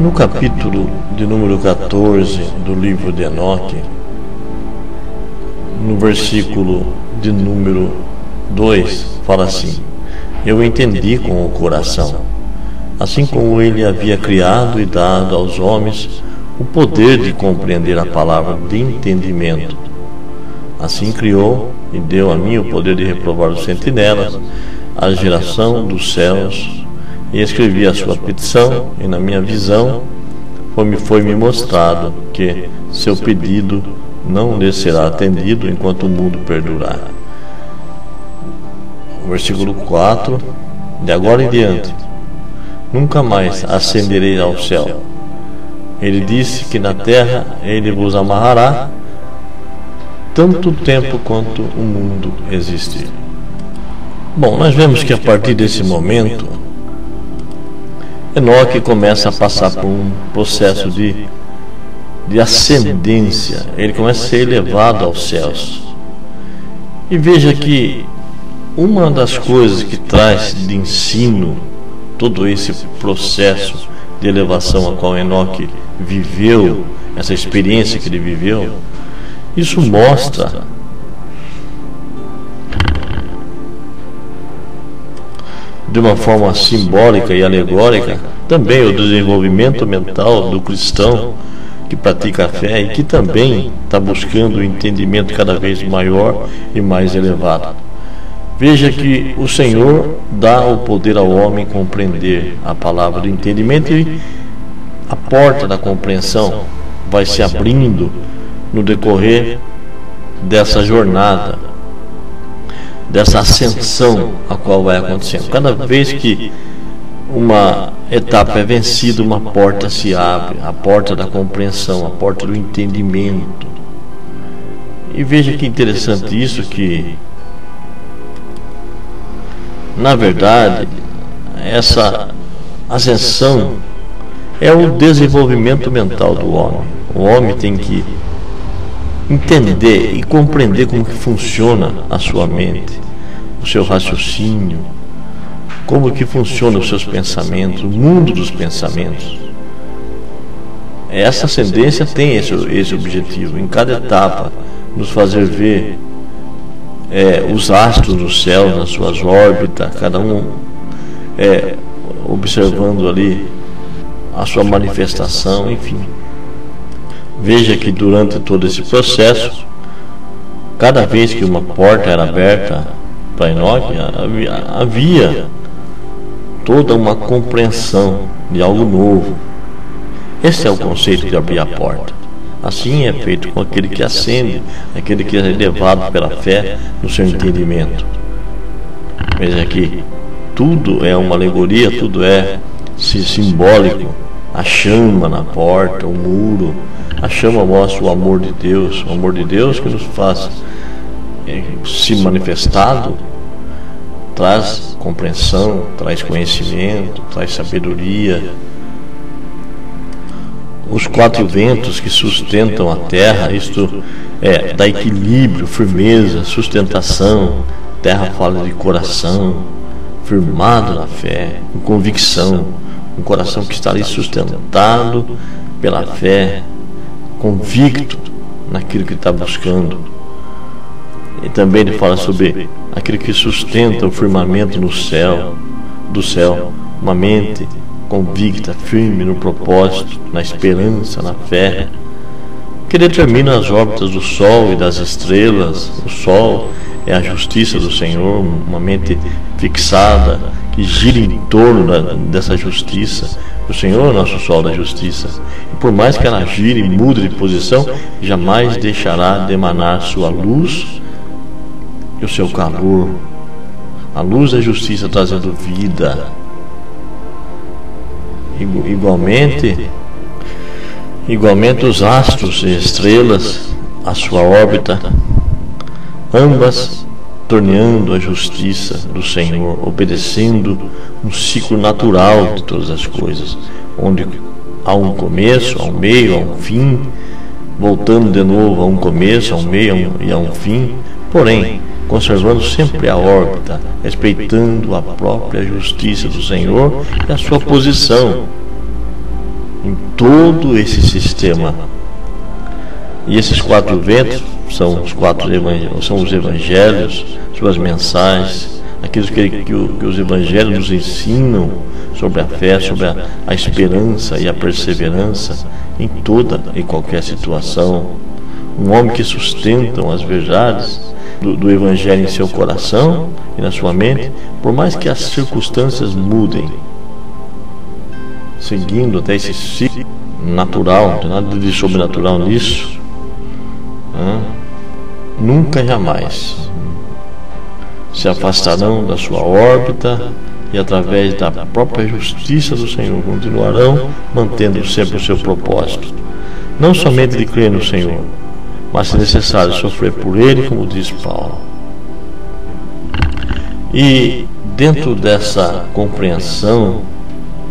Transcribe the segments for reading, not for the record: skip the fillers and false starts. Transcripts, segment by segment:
No capítulo de número 14 do livro de Enoque, no versículo de número 2, fala assim: eu entendi com o coração, assim como ele havia criado e dado aos homens o poder de compreender a palavra de entendimento. Assim criou e deu a mim o poder de reprovar os sentinelas, a geração dos céus, e escrevi a sua petição, e na minha visão foi-me mostrado que seu pedido não lhe será atendido enquanto o mundo perdurar. Versículo 4: de agora em diante nunca mais ascenderei ao céu. Ele disse que na terra ele vos amarrará tanto tempo quanto o mundo existir. Bom, nós vemos que a partir desse momento Enoque começa a passar por um processo de ascendência. Ele começa a ser elevado aos céus. E veja que uma das coisas que traz de ensino todo esse processo de elevação a qual Enoque viveu, essa experiência que ele viveu, isso mostra de uma forma simbólica e alegórica também o desenvolvimento mental do cristão que pratica a fé e que também está buscando um entendimento cada vez maior e mais elevado. Veja que o Senhor dá o poder ao homem compreender a palavra do entendimento, e a porta da compreensão vai se abrindo no decorrer dessa jornada, dessa ascensão a qual vai acontecendo. Cada vez que uma etapa é vencida, uma porta se abre, a porta da compreensão, a porta do entendimento. E veja que interessante isso, que na verdade essa ascensão é o desenvolvimento mental do homem. O homem tem que entender e compreender como que funciona a sua mente, o seu raciocínio, como que funciona os seus pensamentos, o mundo dos pensamentos. Essa ascendência tem esse objetivo, em cada etapa, nos fazer ver os astros no céu, nas suas órbitas, cada um observando ali a sua manifestação, enfim. Veja que durante todo esse processo, cada vez que uma porta era aberta para Enoque, havia toda uma compreensão de algo novo. Esse é o conceito de abrir a porta. Assim é feito com aquele que ascende, aquele que é elevado pela fé no seu entendimento. Veja que tudo é uma alegoria, tudo é simbólico. A chama na porta, o muro. A chama mostra o amor de Deus que nos faz se manifestado, traz compreensão, traz conhecimento, traz sabedoria. Os quatro ventos que sustentam a terra, isto dá equilíbrio, firmeza, sustentação. Terra fala de coração, firmado na fé, com convicção, um coração que está ali sustentado pela fé, convicto naquilo que está buscando. E também ele fala sobre aquilo que sustenta o firmamento no céu, do céu, uma mente convicta, firme no propósito, na esperança, na fé, que determina as órbitas do sol e das estrelas. O sol é a justiça do Senhor, uma mente fixada que gira em torno dessa justiça. O Senhor é o nosso sol da justiça, e por mais que ela gire e mude de posição, jamais deixará de emanar sua luz e o seu calor. A luz da justiça trazendo vida. Igualmente os astros e estrelas, a sua órbita, ambas torneando a justiça do Senhor, obedecendo um ciclo natural de todas as coisas, onde há um começo, há um meio, há um fim, voltando de novo a um começo, a um meio e a um fim, porém conservando sempre a órbita, respeitando a própria justiça do Senhor e a sua posição em todo esse sistema. E esses 4 ventos são os evangelhos, suas mensagens, aquilo que os evangelhos nos ensinam sobre a fé, sobre a esperança e a perseverança em toda e qualquer situação. Um homem que sustenta as verdades do evangelho em seu coração e na sua mente, por mais que as circunstâncias mudem, seguindo até esse ciclo natural, não tem nada de sobrenatural nisso, nunca jamais se afastarão da sua órbita e através da própria justiça do Senhor continuarão mantendo sempre o seu propósito, não somente de crer no Senhor, mas se necessário sofrer por Ele, como diz Paulo. E dentro dessa compreensão,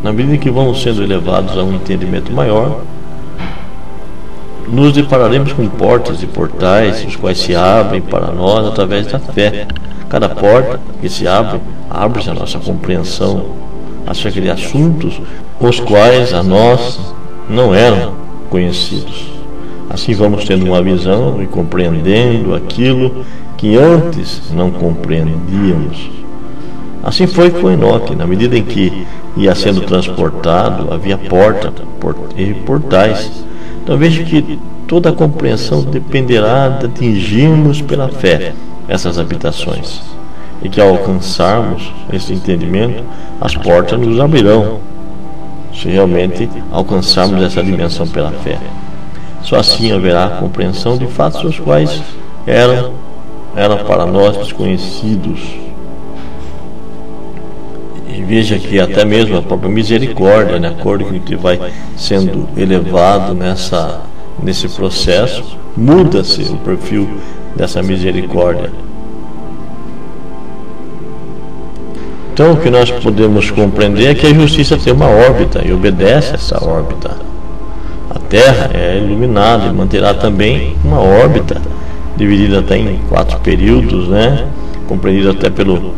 na medida que vamos sendo elevados a um entendimento maior, nos depararemos com portas e portais, os quais se abrem para nós através da fé. Cada porta que se abre-se a nossa compreensão acerca de assuntos os quais a nós não eram conhecidos. Assim vamos tendo uma visão e compreendendo aquilo que antes não compreendíamos. Assim foi com Enoque. Na medida em que ia sendo transportado, havia portais. Então veja que toda a compreensão dependerá de atingirmos pela fé essas habitações, e que ao alcançarmos esse entendimento, as portas nos abrirão, se realmente alcançarmos essa dimensão pela fé. Só assim haverá compreensão de fatos os quais eram para nós desconhecidos. E veja que até mesmo a própria misericórdia, de acordo com que vai sendo elevado nesse processo, muda-se o perfil dessa misericórdia. Então o que nós podemos compreender é que a justiça tem uma órbita e obedece a essa órbita. A Terra é iluminada e manterá também uma órbita dividida até em 4 períodos, compreendido até pelo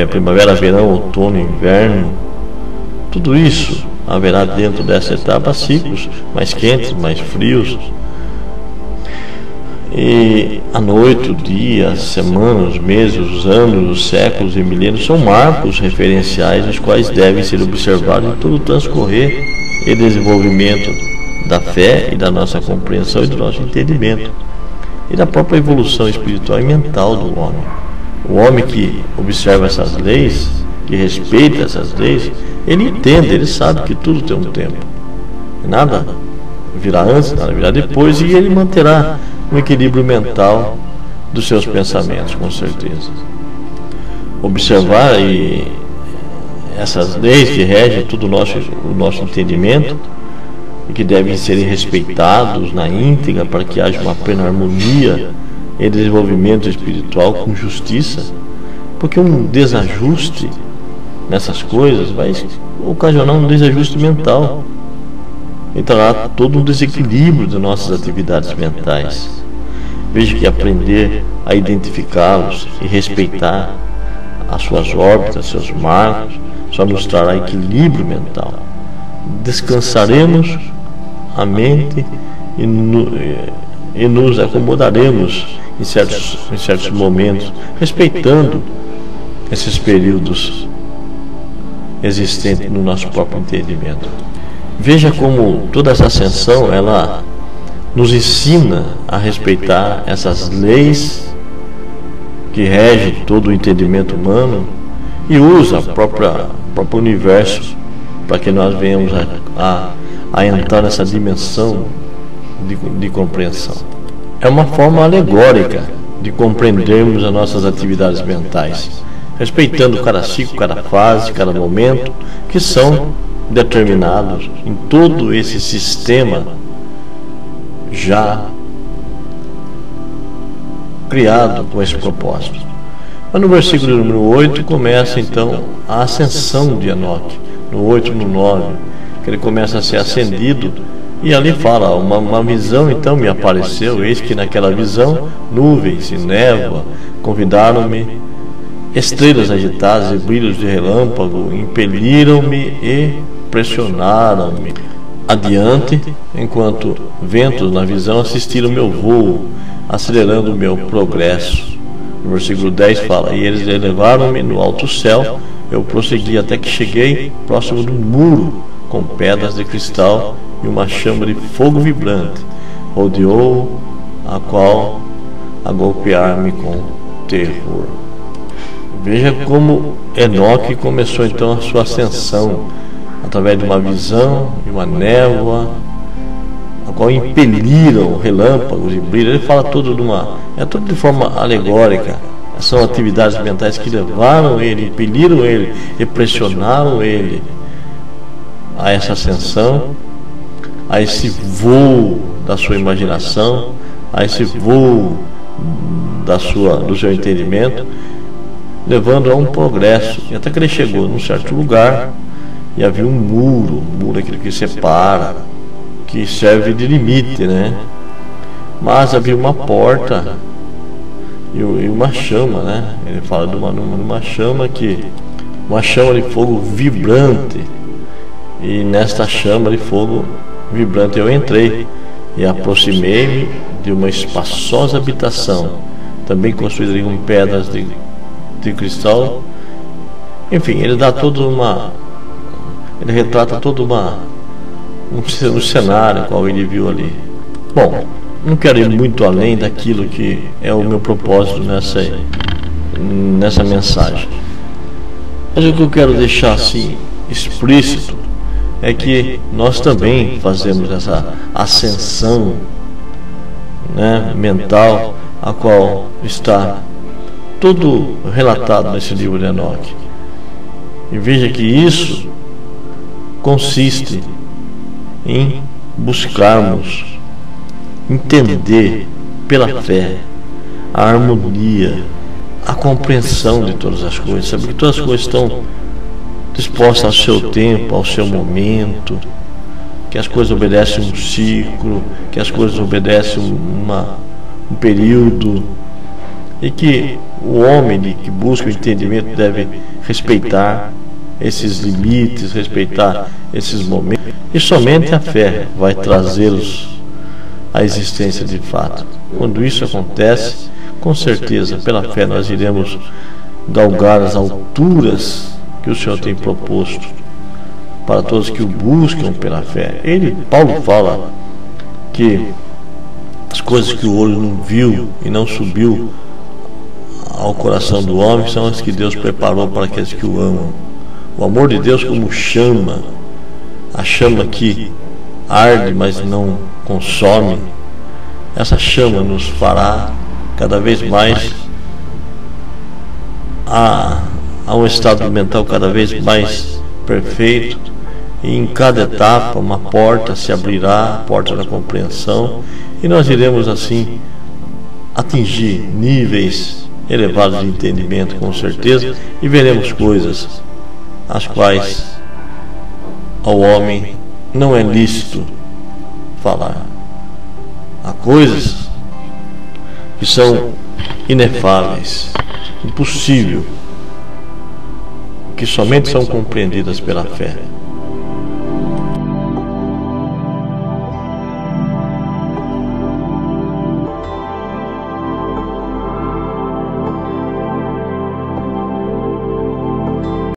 primavera, verão, outono e inverno. Tudo isso haverá dentro dessa etapa ciclos mais quentes, mais frios. E a noite, o dia, as semanas, os meses, os anos, os séculos e milênios são marcos referenciais os quais devem ser observados em todo o transcorrer e desenvolvimento da fé e da nossa compreensão e do nosso entendimento e da própria evolução espiritual e mental do homem. O homem que observa essas leis, que respeita essas leis, ele entende, ele sabe que tudo tem um tempo. Nada virá antes, nada virá depois, e ele manterá um equilíbrio mental dos seus pensamentos, com certeza. Observar essas leis que regem todo o nosso entendimento e que devem ser respeitados na íntegra para que haja uma plena harmonia e desenvolvimento espiritual com justiça, porque um desajuste nessas coisas vai ocasionar um desajuste mental e trará todo um desequilíbrio de nossas atividades mentais. Veja que aprender a identificá-los e respeitar as suas órbitas, seus marcos, só nos trará equilíbrio mental. Descansaremos a mente e nos acomodaremos em certos momentos, respeitando esses períodos existentes no nosso próprio entendimento. Veja como toda essa ascensão ela nos ensina a respeitar essas leis que regem todo o entendimento humano e usa o próprio universo para que nós venhamos a entrar nessa dimensão de compreensão. É uma forma alegórica de compreendermos as nossas atividades mentais, respeitando cada ciclo, cada fase, cada momento, que são determinados em todo esse sistema já criado com esse propósito. Mas no versículo número 8 começa então a ascensão de Enoque, no 8 e no 9, que ele começa a ser ascendido, e ali fala, uma visão então me apareceu, eis que naquela visão nuvens e névoa convidaram-me, estrelas agitadas e brilhos de relâmpago impeliram-me e pressionaram-me. adiante, enquanto ventos na visão assistiram meu voo, acelerando o meu progresso. No versículo 10 fala: e eles elevaram-me no alto céu, eu prossegui até que cheguei próximo do muro, com pedras de cristal e uma chama de fogo vibrante, rodeou a qual a golpear-me com terror. Veja como Enoque começou então a sua ascensão, através de uma visão, de uma névoa, a qual impeliram relâmpagos e brilhos. Ele fala tudo tudo de forma alegórica. São atividades mentais que levaram ele, impeliram ele e pressionaram ele a essa ascensão, a esse voo da sua imaginação, a esse voo do seu entendimento, levando a um progresso. E até que ele chegou num certo lugar e havia um muro aquele que separa, que serve de limite, né? Mas havia uma porta e uma chama, né? Ele fala de uma chama uma chama de fogo vibrante. E nesta chama de fogo vibrante eu entrei e aproximei-me de uma espaçosa habitação, também construída com pedras de cristal. Enfim, ele retrata todo um cenário qual ele viu ali. Bom, não quero ir muito além daquilo que é o meu propósito nessa mensagem, mas o que eu quero deixar assim explícito é que nós também fazemos essa ascensão, né, mental, a qual está tudo relatado nesse livro de Enoque. E veja que isso consiste em buscarmos entender pela fé a harmonia, a compreensão de todas as coisas, saber que todas as coisas estão dispostas ao seu tempo, ao seu momento, que as coisas obedecem um ciclo, que as coisas obedecem um período, e que o homem que busca o entendimento deve respeitar esses limites, respeitar esses momentos, e somente a fé vai trazê-los à existência de fato. Quando isso acontece, com certeza, pela fé nós iremos galgar as alturas que o Senhor tem proposto para todos que o buscam pela fé. Paulo fala que as coisas que o olho não viu e não subiu ao coração do homem são as que Deus preparou para aqueles que o amam. O amor de Deus como chama, a chama que arde, mas não consome. Essa chama nos fará cada vez mais a um estado mental cada vez mais perfeito, e em cada etapa uma porta se abrirá, a porta da compreensão, e nós iremos assim atingir níveis elevados de entendimento, com certeza, e veremos coisas as quais ao homem não é lícito falar. Há coisas que são inefáveis, impossível, que somente são compreendidas pela fé.